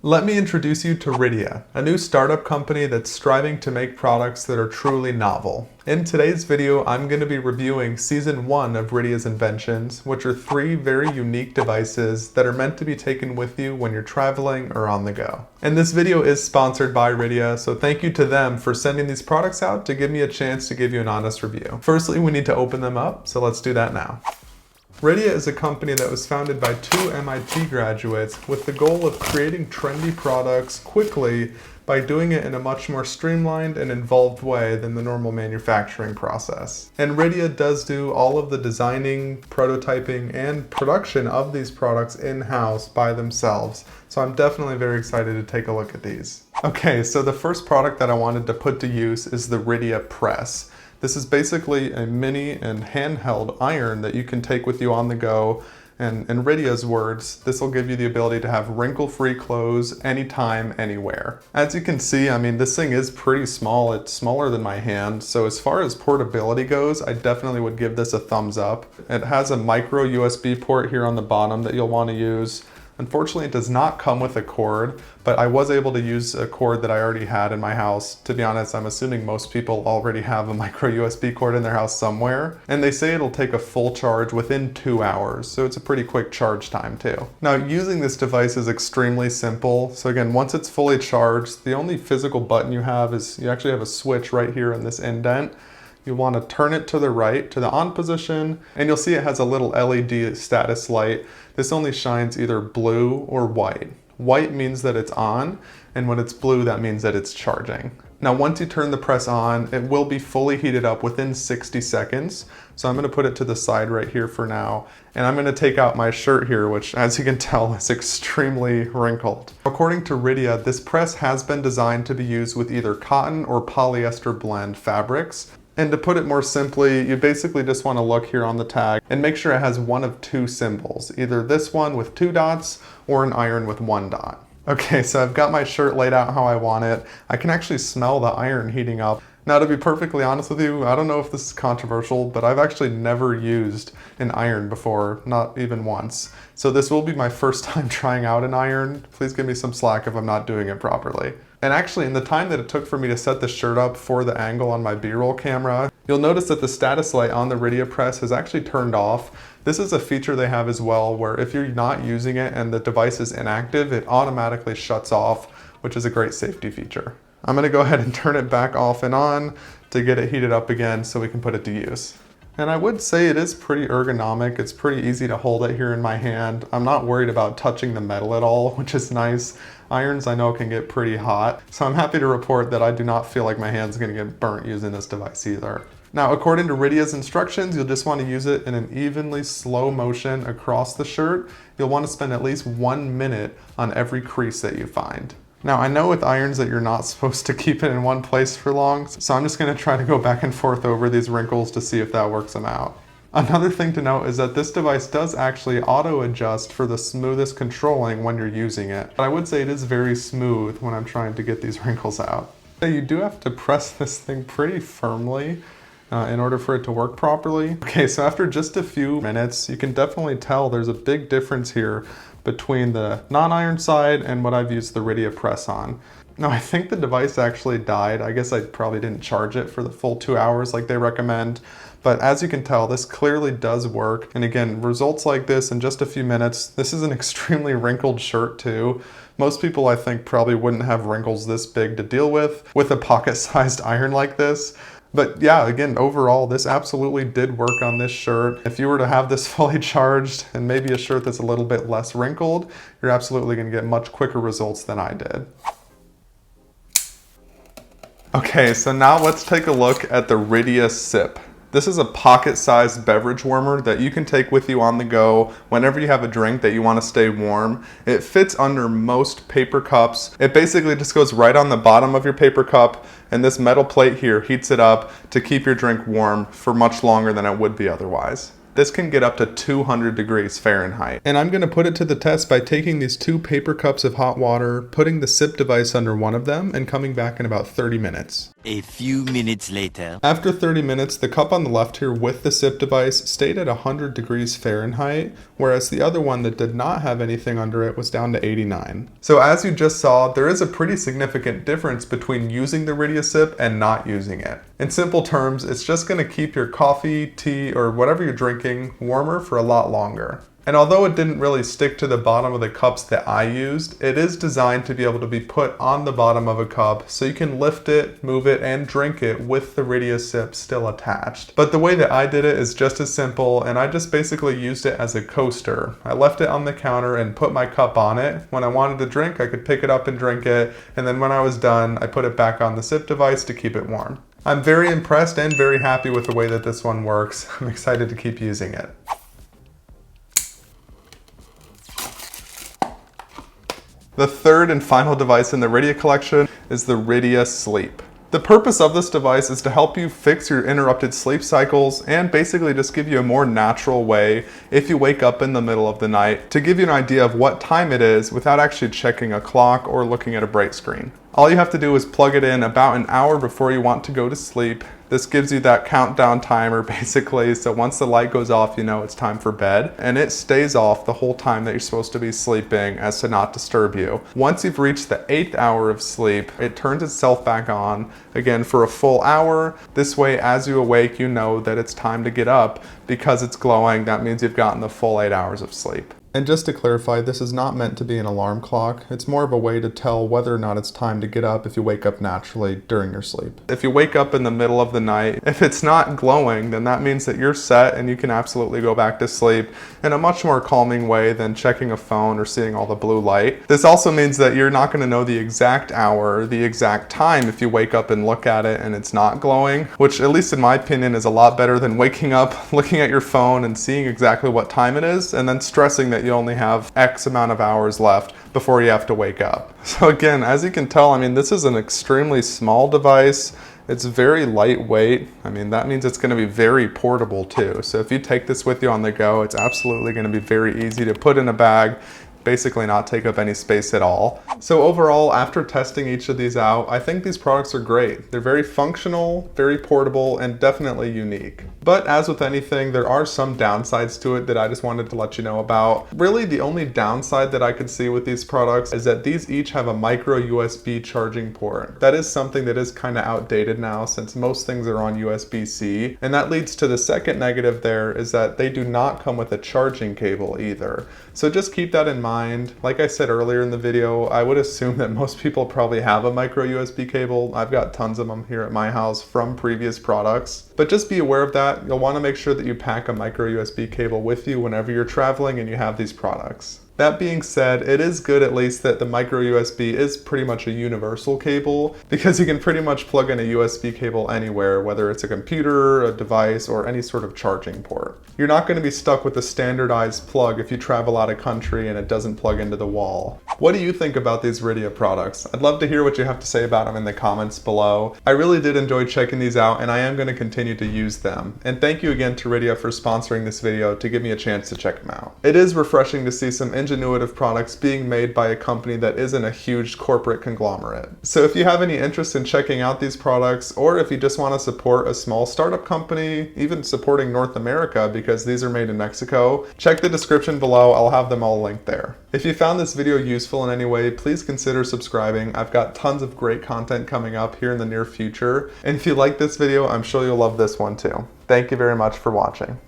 Let me introduce you to Riddia, a new startup company that's striving to make products that are truly novel. In today's video, I'm going to be reviewing Season 1 of Riddia's Inventions, which are 3 very unique devices that are meant to be taken with you when you're traveling or on the go. And this video is sponsored by Riddia, so thank you to them for sending these products out to give me a chance to give you an honest review. Firstly, we need to open them up, so let's do that now. Riddia is a company that was founded by 2 MIT graduates with the goal of creating trendy products quickly by doing it in a much more streamlined and involved way than the normal manufacturing process. And Riddia does do all of the designing, prototyping, and production of these products in-house by themselves. So I'm definitely very excited to take a look at these. Okay, so the first product that I wanted to put to use is the Riddia Press. This is basically a mini and handheld iron that you can take with you on the go. And in Riddia's words, this will give you the ability to have wrinkle-free clothes anytime, anywhere. As you can see, I mean, this thing is pretty small. It's smaller than my hand. So as far as portability goes, I definitely would give this a thumbs up. It has a micro USB port here on the bottom that you'll want to use. Unfortunately, it does not come with a cord, but I was able to use a cord that I already had in my house. To be honest, I'm assuming most people already have a micro USB cord in their house somewhere. And they say it'll take a full charge within 2 hours, so it's a pretty quick charge time too. Now, using this device is extremely simple. So again, once it's fully charged, the only physical button you have is you actually have a switch right here in this indent. You want to turn it to the right, to the on position, and you'll see it has a little LED status light. This only shines either blue or white. White means that it's on, and when it's blue, that means that it's charging. Now, once you turn the press on, it will be fully heated up within 60 seconds. So I'm going to put it to the side right here for now. And I'm going to take out my shirt here, which, as you can tell, is extremely wrinkled. According to Riddia, this press has been designed to be used with either cotton or polyester blend fabrics. And to put it more simply, you basically just want to look here on the tag and make sure it has one of 2 symbols, either this one with 2 dots or an iron with 1 dot. Okay, so I've got my shirt laid out how I want it. I can actually smell the iron heating up. Now, to be perfectly honest with you, I don't know if this is controversial, but I've actually never used an iron before, not even once. So this will be my first time trying out an iron. Please give me some slack if I'm not doing it properly. And actually, in the time that it took for me to set the shirt up for the angle on my B-roll camera, you'll notice that the status light on the Riddia Press has actually turned off. This is a feature they have as well, where if you're not using it and the device is inactive, it automatically shuts off, which is a great safety feature. I'm gonna go ahead and turn it back off and on to get it heated up again so we can put it to use. And I would say it is pretty ergonomic. It's pretty easy to hold it here in my hand. I'm not worried about touching the metal at all, which is nice. Irons I know can get pretty hot, so I'm happy to report that I do not feel like my hand's gonna get burnt using this device either. Now, according to Riddia's instructions, you'll just want to use it in an evenly slow motion across the shirt. You'll want to spend at least 1 minute on every crease that you find. Now, I know with irons that you're not supposed to keep it in one place for long, so I'm just going to try to go back and forth over these wrinkles to see if that works them out. Another thing to note is that this device does actually auto-adjust for the smoothest controlling when you're using it. But I would say it is very smooth when I'm trying to get these wrinkles out. You do have to press this thing pretty firmly in order for it to work properly. Okay, so after just a few minutes, you can definitely tell there's a big difference here between the non-iron side and what I've used the Riddia Press on. Now, I think the device actually died. I guess I probably didn't charge it for the full 2 hours like they recommend. But as you can tell, this clearly does work. And again, results like this in just a few minutes. This is an extremely wrinkled shirt too. Most people, I think, probably wouldn't have wrinkles this big to deal with a pocket-sized iron like this. But yeah, again, overall, this absolutely did work on this shirt. If you were to have this fully charged and maybe a shirt that's a little bit less wrinkled, you're absolutely gonna get much quicker results than I did. Okay, so now let's take a look at the Riddia Sip. This is a pocket-sized beverage warmer that you can take with you on the go whenever you have a drink that you want to stay warm. It fits under most paper cups. It basically just goes right on the bottom of your paper cup, and this metal plate here heats it up to keep your drink warm for much longer than it would be otherwise. this can get up to 200 degrees Fahrenheit. And I'm going to put it to the test by taking these 2 paper cups of hot water, putting the Sip device under one of them, and coming back in about 30 minutes. A few minutes later. After 30 minutes, the cup on the left here with the Sip device stayed at 100 degrees Fahrenheit, whereas the other one that did not have anything under it was down to 89. So as you just saw, there is a pretty significant difference between using the Riddia Sip and not using it. In simple terms, it's just going to keep your coffee, tea, or whatever you're drinking warmer for a lot longer. And although it didn't really stick to the bottom of the cups that I used, it is designed to be able to be put on the bottom of a cup so you can lift it, move it, and drink it with the Riddia Sip still attached. But the way that I did it is just as simple, and I just basically used it as a coaster. I left it on the counter and put my cup on it. When I wanted to drink, I could pick it up and drink it, and then when I was done, I put it back on the Sip device to keep it warm. I'm very impressed and very happy with the way that this one works. I'm excited to keep using it. The third and final device in the Riddia collection is the Riddia Sleep. The purpose of this device is to help you fix your interrupted sleep cycles and basically just give you a more natural way if you wake up in the middle of the night to give you an idea of what time it is without actually checking a clock or looking at a bright screen. All you have to do is plug it in about an hour before you want to go to sleep. This gives you that countdown timer basically, so once the light goes off, you know it's time for bed, and it stays off the whole time that you're supposed to be sleeping as to not disturb you. Once you've reached the 8th hour of sleep, it turns itself back on again for a full hour. This way, as you awake, you know that it's time to get up. Because it's glowing, that means you've gotten the full 8 hours of sleep. And just to clarify, this is not meant to be an alarm clock. It's more of a way to tell whether or not it's time to get up if you wake up naturally during your sleep. If you wake up in the middle of the night, if it's not glowing, then that means that you're set and you can absolutely go back to sleep in a much more calming way than checking a phone or seeing all the blue light. This also means that you're not going to know the exact hour, the exact time if you wake up and look at it and it's not glowing, which at least in my opinion is a lot better than waking up, looking at your phone and seeing exactly what time it is and then stressing that you only have X amount of hours left before you have to wake up. So again, as you can tell, I mean, this is an extremely small device. It's very lightweight. I mean, that means it's going to be very portable too. So if you take this with you on the go, it's absolutely going to be very easy to put in a bag, basically not take up any space at all. So overall, after testing each of these out, I think these products are great. They're very functional, very portable, and definitely unique. But as with anything, there are some downsides to it that I just wanted to let you know about. Really, the only downside that I could see with these products is that these each have a micro USB charging port. That is something that is kind of outdated now since most things are on USB-C. And that leads to the second negative there is that they do not come with a charging cable either. So just keep that in mind. Like I said earlier in the video, I would assume that most people probably have a micro USB cable. I've got tons of them here at my house from previous products. But just be aware of that. You'll want to make sure that you pack a micro USB cable with you whenever you're traveling and you have these products. That being said, it is good at least that the micro USB is pretty much a universal cable because you can pretty much plug in a USB cable anywhere, whether it's a computer, a device, or any sort of charging port. You're not going to be stuck with a standardized plug if you travel out of country and it doesn't plug into the wall. What do you think about these Riddia products? I'd love to hear what you have to say about them in the comments below. I really did enjoy checking these out and I am going to continue to use them. And thank you again to Riddia for sponsoring this video to give me a chance to check them out. It is refreshing to see some ingenuitive products being made by a company that isn't a huge corporate conglomerate. So if you have any interest in checking out these products, or if you just want to support a small startup company, even supporting North America because these are made in Mexico, check the description below. I'll have them all linked there. If you found this video useful in any way, please consider subscribing. I've got tons of great content coming up here in the near future. And if you like this video, I'm sure you'll love this one too. Thank you very much for watching.